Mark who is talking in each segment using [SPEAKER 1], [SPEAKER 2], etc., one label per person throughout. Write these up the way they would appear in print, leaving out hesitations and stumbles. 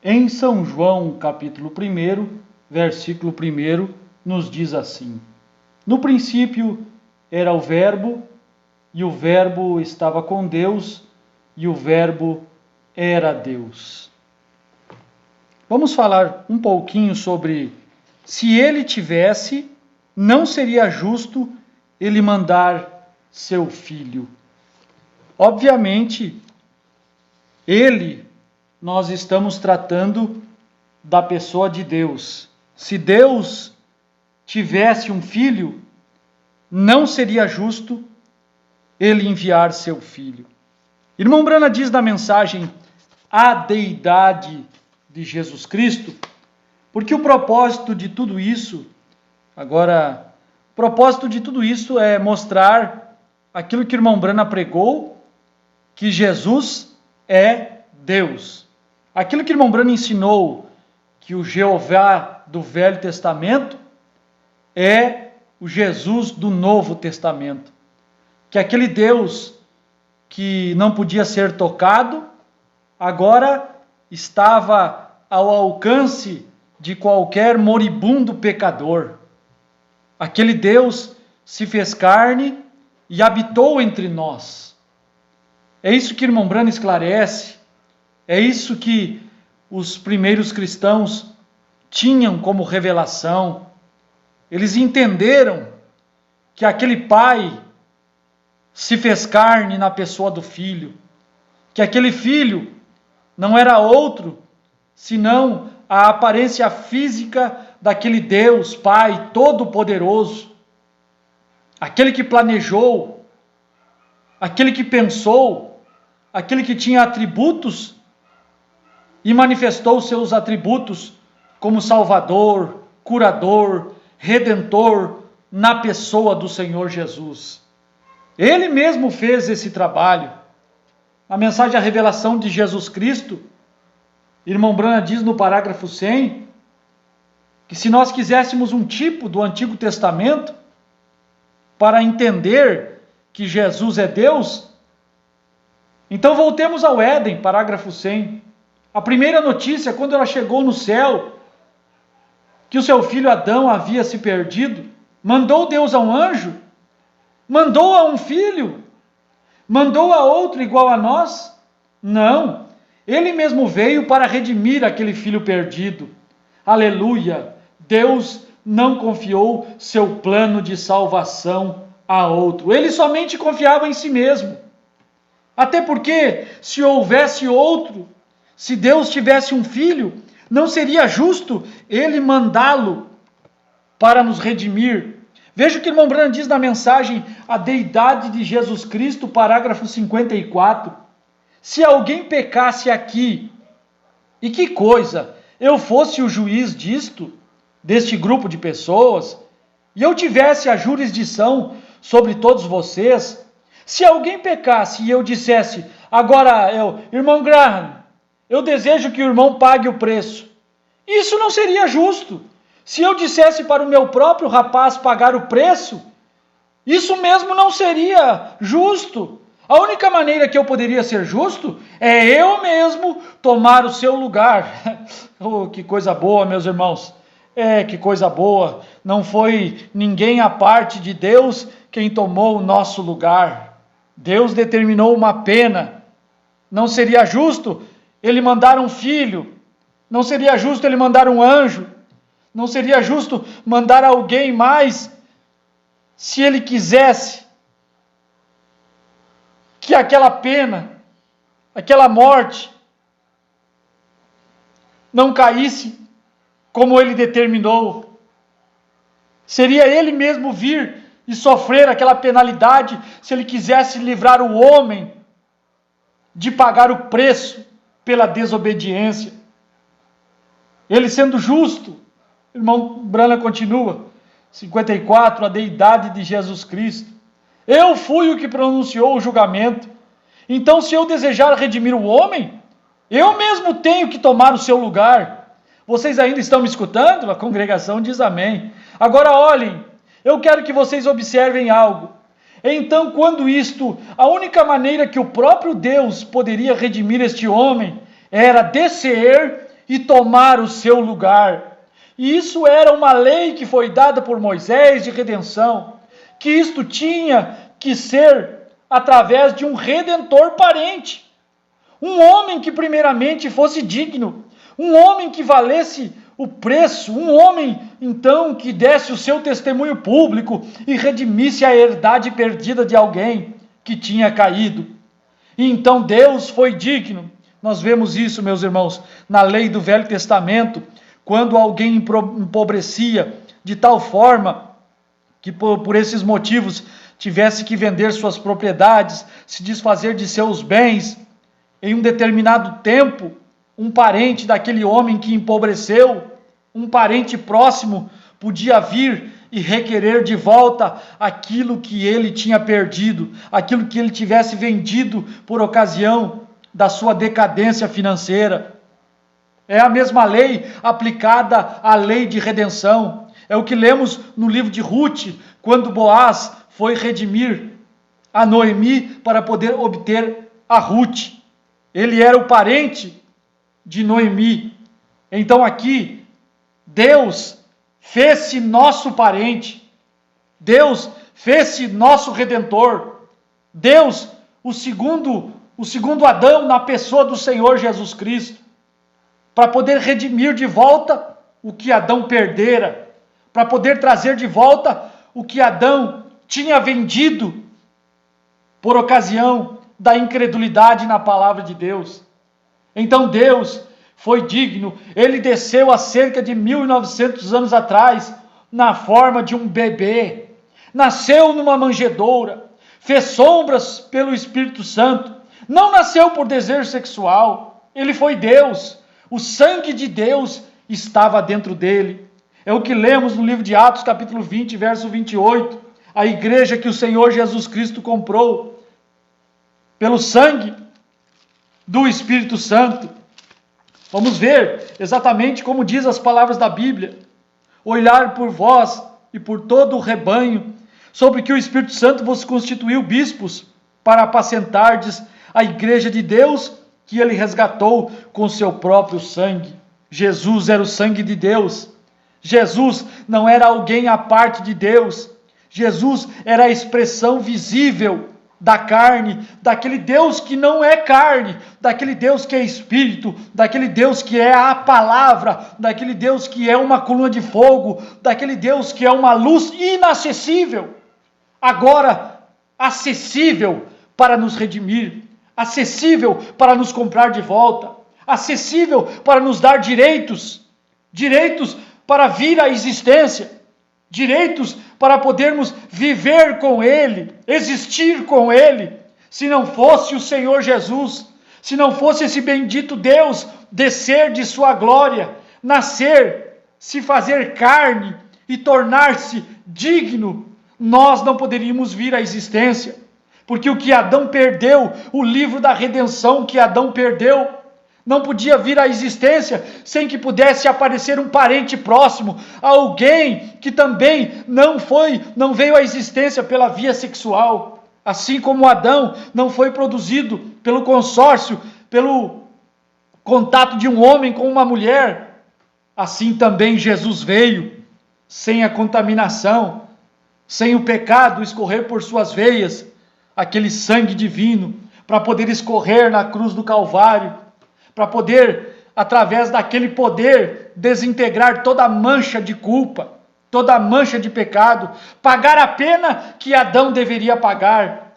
[SPEAKER 1] Em São João, capítulo 1, versículo 1, nos diz assim: No princípio era o Verbo, e o Verbo estava com Deus, e o Verbo era Deus. Vamos falar um pouquinho sobre se ele tivesse, não seria justo ele mandar seu filho. Obviamente, nós estamos tratando da pessoa de Deus. Se Deus tivesse um filho, não seria justo ele enviar seu filho. Irmão Brana diz na mensagem a deidade de Jesus Cristo, porque o propósito de tudo isso, é mostrar aquilo que o irmão Brana pregou, que Jesus é Deus. Aquilo que o irmão Brana ensinou, que o Jeová do Velho Testamento é o Jesus do Novo Testamento. Que aquele Deus que não podia ser tocado, agora estava ao alcance de qualquer moribundo pecador. Aquele Deus se fez carne e habitou entre nós. É isso que o irmão Brana esclarece, é isso que os primeiros cristãos tinham como revelação. Eles entenderam que aquele Pai se fez carne na pessoa do Filho, que aquele Filho não era outro senão a aparência física daquele Deus Pai Todo-Poderoso, aquele que planejou, aquele que pensou, aquele que tinha atributos e manifestou seus atributos como Salvador, Curador, Redentor na pessoa do Senhor Jesus. Ele mesmo fez esse trabalho. A mensagem da revelação de Jesus Cristo, irmão Brana diz no parágrafo 100, que se nós quiséssemos um tipo do Antigo Testamento para entender que Jesus é Deus, então voltemos ao Éden, parágrafo 100. A primeira notícia, quando ela chegou no céu, que o seu filho Adão havia se perdido, mandou Deus a um anjo? Mandou a um filho? Mandou a outro igual a nós? Não. Ele mesmo veio para redimir aquele filho perdido. Aleluia! Deus não confiou seu plano de salvação a outro. Ele somente confiava em si mesmo. Até porque, se houvesse outro, se Deus tivesse um filho, não seria justo ele mandá-lo para nos redimir. Veja o que o irmão Brana diz na mensagem A Deidade de Jesus Cristo, parágrafo 54. Se alguém pecasse aqui, e que coisa, eu fosse o juiz deste grupo de pessoas, e eu tivesse a jurisdição sobre todos vocês, se alguém pecasse e eu dissesse, agora, irmão Graham, eu desejo que o irmão pague o preço, isso não seria justo. Se eu dissesse para o meu próprio rapaz pagar o preço, isso mesmo não seria justo. A única maneira que eu poderia ser justo é eu mesmo tomar o seu lugar. Oh, que coisa boa, meus irmãos. Que coisa boa. Não foi ninguém à parte de Deus quem tomou o nosso lugar. Deus determinou uma pena. Não seria justo ele mandar um filho. Não seria justo ele mandar um anjo. Não seria justo mandar alguém mais, se ele quisesse que aquela pena, aquela morte, não caísse como ele determinou. Seria ele mesmo vir e sofrer aquela penalidade, se ele quisesse livrar o homem de pagar o preço pela desobediência. Ele sendo justo, irmão Brana continua, 54, a deidade de Jesus Cristo. Eu fui o que pronunciou o julgamento. Então, se eu desejar redimir o homem, eu mesmo tenho que tomar o seu lugar. Vocês ainda estão me escutando? A congregação diz amém. Agora olhem, eu quero que vocês observem algo. Então, a única maneira que o próprio Deus poderia redimir este homem era descer e tomar o seu lugar. E isso era uma lei que foi dada por Moisés de redenção, que isto tinha que ser através de um redentor parente. Um homem que primeiramente fosse digno, um homem que valesse o preço, um homem então que desse o seu testemunho público e redimisse a herdade perdida de alguém que tinha caído. E então Deus foi digno. Nós vemos isso, meus irmãos, na lei do Velho Testamento, quando alguém empobrecia de tal forma que por esses motivos tivesse que vender suas propriedades, se desfazer de seus bens, em um determinado tempo, um parente daquele homem que empobreceu, um parente próximo, podia vir e requerer de volta aquilo que ele tinha perdido, aquilo que ele tivesse vendido por ocasião da sua decadência financeira. É a mesma lei aplicada à lei de redenção. É o que lemos no livro de Ruth, quando Boaz foi redimir a Noemi para poder obter a Ruth. Ele era o parente de Noemi. Então aqui, Deus fez-se nosso parente. Deus fez-se nosso redentor. Deus, o segundo Adão na pessoa do Senhor Jesus Cristo, para poder redimir de volta o que Adão perdera, para poder trazer de volta o que Adão tinha vendido por ocasião da incredulidade na palavra de Deus. Então Deus foi digno, ele desceu há cerca de 1900 anos atrás, na forma de um bebê, nasceu numa manjedoura, fez sombras pelo Espírito Santo, não nasceu por desejo sexual, ele foi Deus, o sangue de Deus estava dentro dele. É o que lemos no livro de Atos, capítulo 20, verso 28, a igreja que o Senhor Jesus Cristo comprou pelo sangue do Espírito Santo. Vamos ver exatamente como diz as palavras da Bíblia. Olhar por vós e por todo o rebanho, sobre que o Espírito Santo vos constituiu bispos, para apacentardes a igreja de Deus, que ele resgatou com seu próprio sangue. Jesus era o sangue de Deus. Jesus não era alguém à parte de Deus. Jesus era a expressão visível da carne, daquele Deus que não é carne, daquele Deus que é espírito, daquele Deus que é a palavra, daquele Deus que é uma coluna de fogo, daquele Deus que é uma luz inacessível, agora acessível para nos redimir, acessível para nos comprar de volta, acessível para nos dar direitos para vir à existência, direitos para podermos viver com Ele, existir com Ele. Se não fosse o Senhor Jesus, se não fosse esse bendito Deus descer de sua glória, nascer, se fazer carne e tornar-se digno, nós não poderíamos vir à existência. Porque o que Adão perdeu, o livro da redenção que Adão perdeu, não podia vir à existência sem que pudesse aparecer um parente próximo, alguém que também não veio à existência pela via sexual. Assim como Adão não foi produzido pelo consórcio, pelo contato de um homem com uma mulher, assim também Jesus veio, sem a contaminação, sem o pecado escorrer por suas veias, aquele sangue divino, para poder escorrer na cruz do Calvário, para poder, através daquele poder, desintegrar toda a mancha de culpa, toda a mancha de pecado, pagar a pena que Adão deveria pagar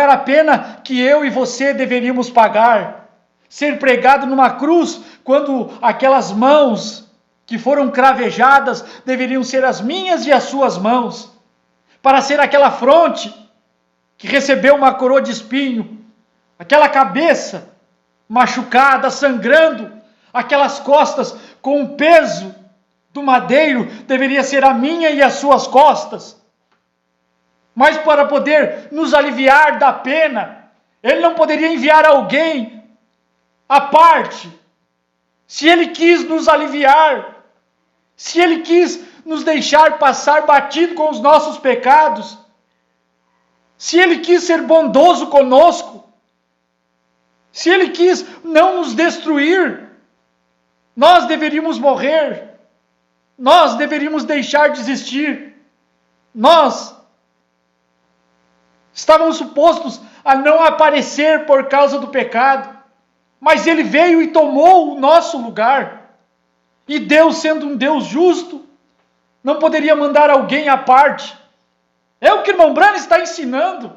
[SPEAKER 1] a pena que eu e você deveríamos pagar, ser pregado numa cruz, quando aquelas mãos que foram cravejadas deveriam ser as minhas e as suas mãos, para ser aquela fronte que recebeu uma coroa de espinho, aquela cabeça machucada, sangrando, aquelas costas com o peso do madeiro, deveria ser a minha e as suas costas. Mas para poder nos aliviar da pena, ele não poderia enviar alguém à parte. Se ele quis nos aliviar, se ele quis nos deixar passar batido com os nossos pecados, se ele quis ser bondoso conosco, se ele quis não nos destruir, Nós deveríamos morrer. Nós deveríamos deixar de existir. Nós estávamos supostos a não aparecer por causa do pecado. Mas ele veio e tomou o nosso lugar. E Deus, sendo um Deus justo, não poderia mandar alguém à parte. É o que o irmão Branham está ensinando.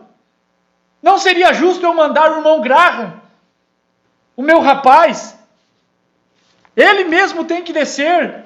[SPEAKER 1] Não seria justo eu mandar o irmão Graham, o meu rapaz. Ele mesmo tem que descer.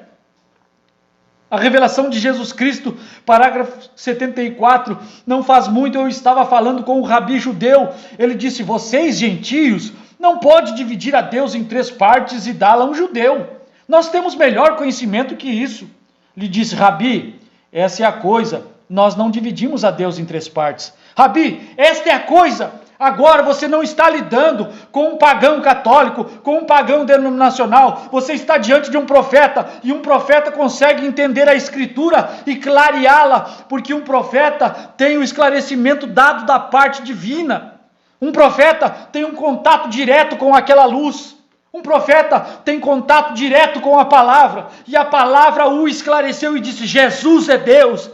[SPEAKER 1] A revelação de Jesus Cristo, parágrafo 74, não faz muito eu estava falando com um rabi judeu. Ele disse, vocês gentios não podem dividir a Deus em 3 partes e dá-la a um judeu. Nós temos melhor conhecimento que isso. Lhe disse, rabi, essa é a coisa, nós não dividimos a Deus em 3 partes. Rabi, esta é a coisa. Agora você não está lidando com um pagão católico, com um pagão denominacional. Você está diante de um profeta, e um profeta consegue entender a Escritura e clareá-la, porque um profeta tem o esclarecimento dado da parte divina. Um profeta tem um contato direto com aquela luz. Um profeta tem contato direto com a palavra, e a palavra o esclareceu e disse, Jesus é Deus.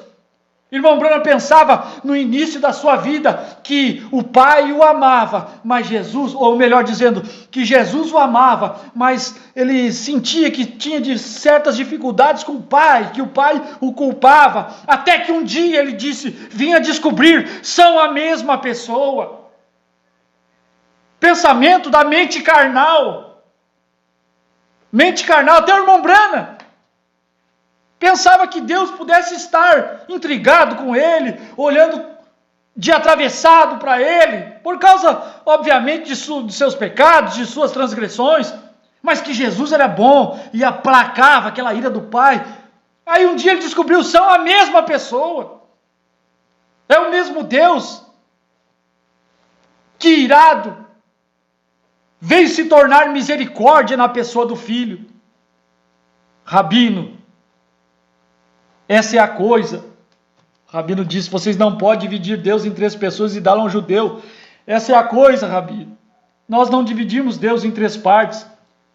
[SPEAKER 1] Irmão Branham pensava no início da sua vida que o Pai o amava, mas Jesus, ou melhor dizendo, que Jesus o amava, mas ele sentia que tinha certas dificuldades com o Pai, que o Pai o culpava, até que um dia ele disse, vinha descobrir, são a mesma pessoa. Pensamento da mente carnal. Mente carnal, até o irmão Branham pensava que Deus pudesse estar intrigado com ele, olhando de atravessado para ele, por causa, obviamente, de seus pecados, de suas transgressões, mas que Jesus era bom e aplacava aquela ira do Pai. Aí um dia ele descobriu, são a mesma pessoa, é o mesmo Deus, que irado, veio se tornar misericórdia na pessoa do Filho. Rabino, essa é a coisa. O rabino disse, vocês não podem dividir Deus em 3 pessoas e dar a um judeu. Essa é a coisa, rabino. Nós não dividimos Deus em 3 partes.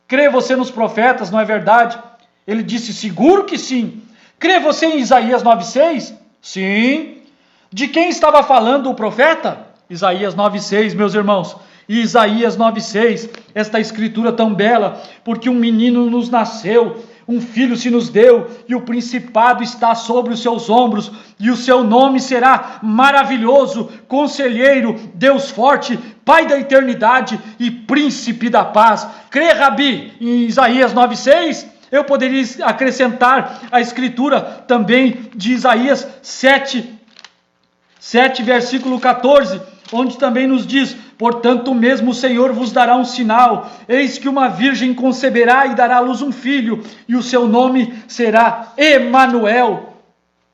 [SPEAKER 1] Crê você nos profetas, não é verdade? Ele disse, seguro que sim. Crê você em Isaías 9,6? Sim. De quem estava falando o profeta? Isaías 9,6, meus irmãos. E Isaías 9,6, esta escritura tão bela, porque um menino nos nasceu, um filho se nos deu, e o principado está sobre os seus ombros, e o seu nome será maravilhoso, conselheiro, Deus forte, Pai da eternidade e príncipe da paz. Crê, Rabi, em Isaías 9,6? Eu poderia acrescentar a escritura também de Isaías 7, versículo 14, onde também nos diz, portanto mesmo o Senhor vos dará um sinal, eis que uma virgem conceberá e dará à luz um filho, e o seu nome será Emanuel.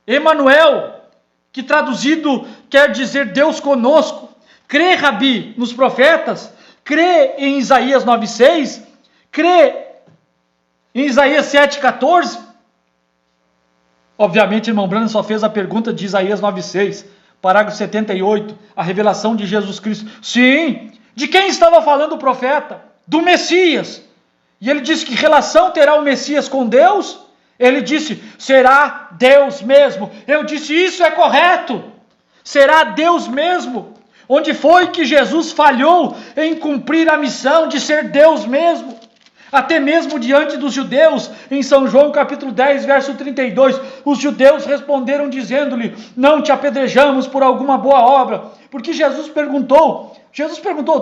[SPEAKER 1] Emanuel, que traduzido quer dizer Deus conosco. Crê, Rabi, nos profetas? Crê em Isaías 9,6? Crê em Isaías 7,14? Obviamente, irmão Branham só fez a pergunta de Isaías 9,6. Parágrafo 78, a revelação de Jesus Cristo. Sim, de quem estava falando o profeta? Do Messias. E ele disse que relação terá o Messias com Deus? Ele disse, será Deus mesmo. Eu disse, isso é correto. Será Deus mesmo. Onde foi que Jesus falhou em cumprir a missão de ser Deus mesmo? Até mesmo diante dos judeus, em São João capítulo 10, verso 32, os judeus responderam dizendo-lhe, não te apedrejamos por alguma boa obra, porque Jesus perguntou,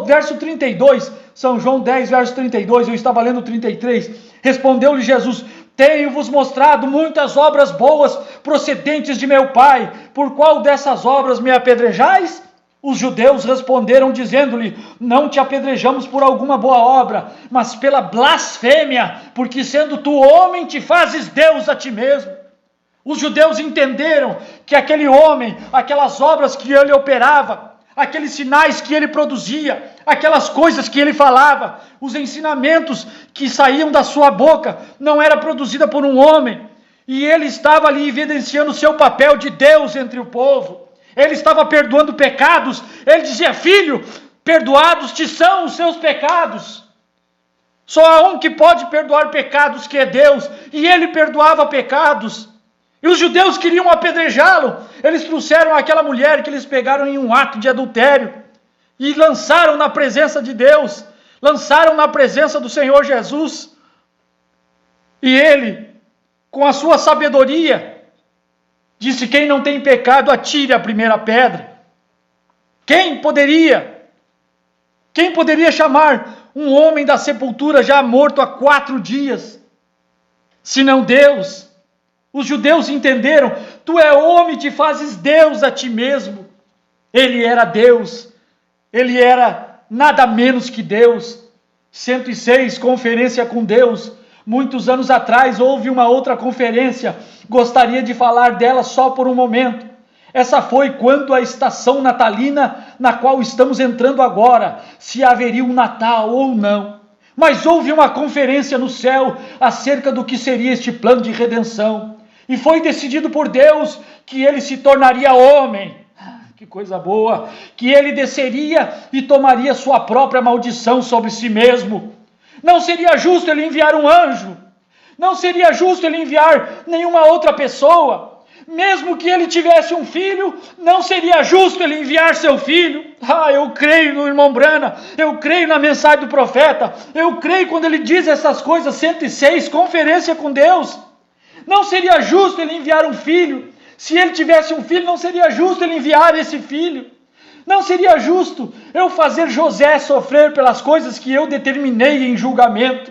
[SPEAKER 1] verso 32, São João 10, verso 32, eu estava lendo 33, respondeu-lhe Jesus, tenho-vos mostrado muitas obras boas procedentes de meu Pai, por qual dessas obras me apedrejais? Os judeus responderam dizendo-lhe, não te apedrejamos por alguma boa obra, mas pela blasfêmia, porque sendo tu homem te fazes Deus a ti mesmo. Os judeus entenderam que aquele homem, aquelas obras que ele operava, aqueles sinais que ele produzia, aquelas coisas que ele falava, os ensinamentos que saíam da sua boca, não era produzida por um homem, e ele estava ali evidenciando o seu papel de Deus entre o povo. Ele estava perdoando pecados. Ele dizia, filho, perdoados te são os seus pecados. Só há um que pode perdoar pecados, que é Deus, e ele perdoava pecados. E os judeus queriam apedrejá-lo. Eles trouxeram aquela mulher que eles pegaram em um ato de adultério e lançaram na presença de Deus, lançaram na presença do Senhor Jesus. E ele, com a sua sabedoria, disse: quem não tem pecado, atire a primeira pedra. Quem poderia chamar um homem da sepultura já morto há 4 dias, senão Deus? Os judeus entenderam: tu é homem, te fazes Deus a ti mesmo. Ele era Deus, ele era nada menos que Deus. 106, conferência com Deus. Muitos anos atrás houve uma outra conferência, gostaria de falar dela só por um momento. Essa foi quando a estação natalina na qual estamos entrando agora, se haveria um Natal ou não. Mas houve uma conferência no céu acerca do que seria este plano de redenção. E foi decidido por Deus que ele se tornaria homem. Que coisa boa! Que ele desceria e tomaria sua própria maldição sobre si mesmo. Não seria justo ele enviar um anjo. Não seria justo ele enviar nenhuma outra pessoa. Mesmo que ele tivesse um filho, não seria justo ele enviar seu filho. Eu creio no irmão Brana, eu creio na mensagem do profeta, eu creio quando ele diz essas coisas. 106, conferência com Deus. Não seria justo ele enviar um filho. Se ele tivesse um filho, não seria justo ele enviar esse filho. Não seria justo eu fazer José sofrer pelas coisas que eu determinei em julgamento.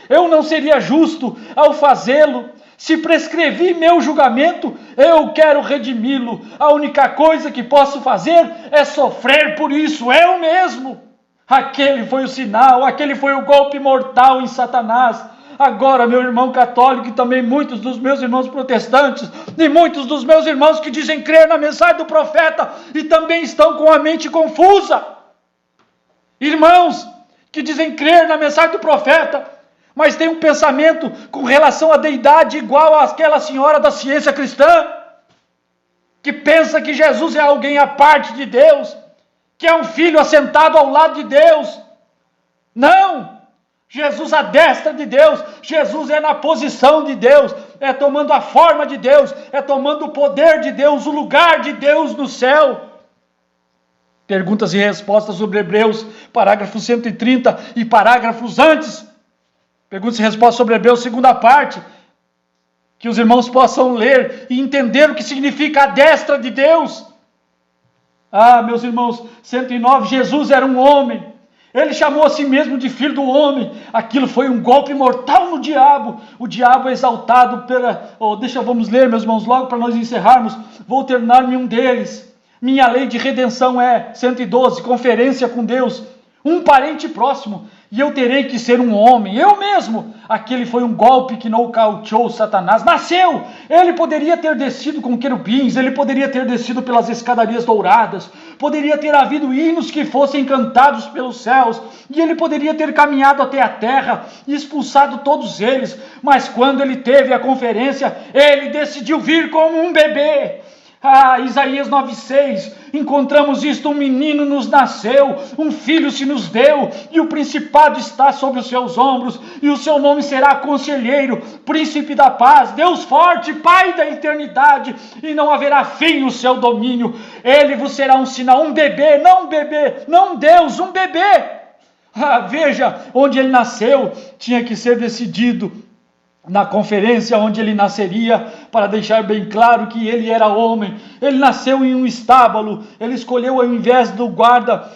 [SPEAKER 1] Eu não seria justo ao fazê-lo. Se prescrevi meu julgamento, eu quero redimi-lo. A única coisa que posso fazer é sofrer por isso, eu mesmo. Aquele foi o sinal, aquele foi o golpe mortal em Satanás. Agora, meu irmão católico e também muitos dos meus irmãos protestantes e muitos dos meus irmãos que dizem crer na mensagem do profeta e também estão com a mente confusa. Irmãos que dizem crer na mensagem do profeta, mas tem um pensamento com relação à deidade igual àquela senhora da ciência cristã, que pensa que Jesus é alguém à parte de Deus, que é um filho assentado ao lado de Deus. Não! Jesus à destra de Deus, Jesus é na posição de Deus, é tomando a forma de Deus, é tomando o poder de Deus, o lugar de Deus no céu. Perguntas e respostas sobre Hebreus, parágrafo 130 e parágrafos antes. Perguntas e respostas sobre Hebreus, segunda parte, que os irmãos possam ler e entender o que significa a destra de Deus. Meus irmãos, 109, Jesus era um homem. Ele chamou a si mesmo de filho do homem. Aquilo foi um golpe mortal no diabo. O diabo exaltado pela... vamos ler, meus irmãos, logo para nós encerrarmos. Vou terminar-me um deles. Minha lei de redenção é 112, conferência com Deus. Um parente próximo. E eu terei que ser um homem, eu mesmo. Aquele foi um golpe que nocauteou Satanás. Nasceu! Ele poderia ter descido com querubins, ele poderia ter descido pelas escadarias douradas, poderia ter havido hinos que fossem cantados pelos céus, e ele poderia ter caminhado até a terra e expulsado todos eles. Mas quando ele teve a conferência, ele decidiu vir como um bebê. Isaías 9,6, encontramos isto: um menino nos nasceu, um filho se nos deu, e o principado está sobre os seus ombros, e o seu nome será Conselheiro, Príncipe da Paz, Deus Forte, Pai da Eternidade, e não haverá fim no seu domínio. Ele vos será um sinal, um bebê, não Deus, um bebê. Veja, onde ele nasceu tinha que ser decidido na conferência onde ele nasceria, para deixar bem claro que ele era homem. Ele nasceu em um estábulo. Ele escolheu, ao invés do guarda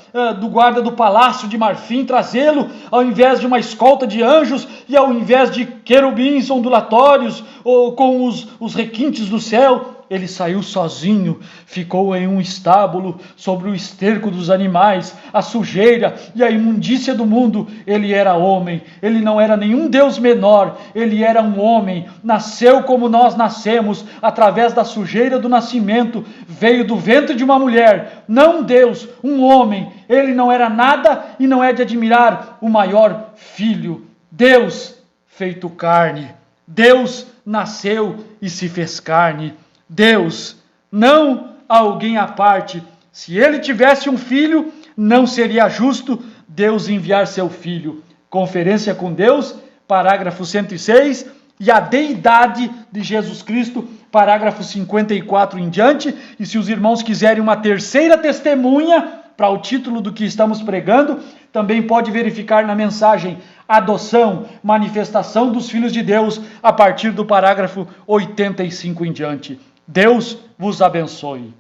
[SPEAKER 1] do palácio de marfim, trazê-lo, ao invés de uma escolta de anjos, e ao invés de querubins ondulatórios ou com os requintes do céu. Ele saiu sozinho, ficou em um estábulo, sobre o esterco dos animais, a sujeira e a imundícia do mundo. Ele era homem, ele não era nenhum Deus menor, ele era um homem, nasceu como nós nascemos, através da sujeira do nascimento, veio do ventre de uma mulher, não Deus, um homem. Ele não era nada e não é de admirar o maior filho, Deus feito carne. Deus nasceu e se fez carne. Deus, não alguém à parte. Se ele tivesse um filho, não seria justo Deus enviar seu filho. Conferência com Deus, parágrafo 106, e a deidade de Jesus Cristo, parágrafo 54 em diante. E se os irmãos quiserem uma terceira testemunha para o título do que estamos pregando, também pode verificar na mensagem Adoção, Manifestação dos Filhos de Deus, a partir do parágrafo 85 em diante. Deus vos abençoe.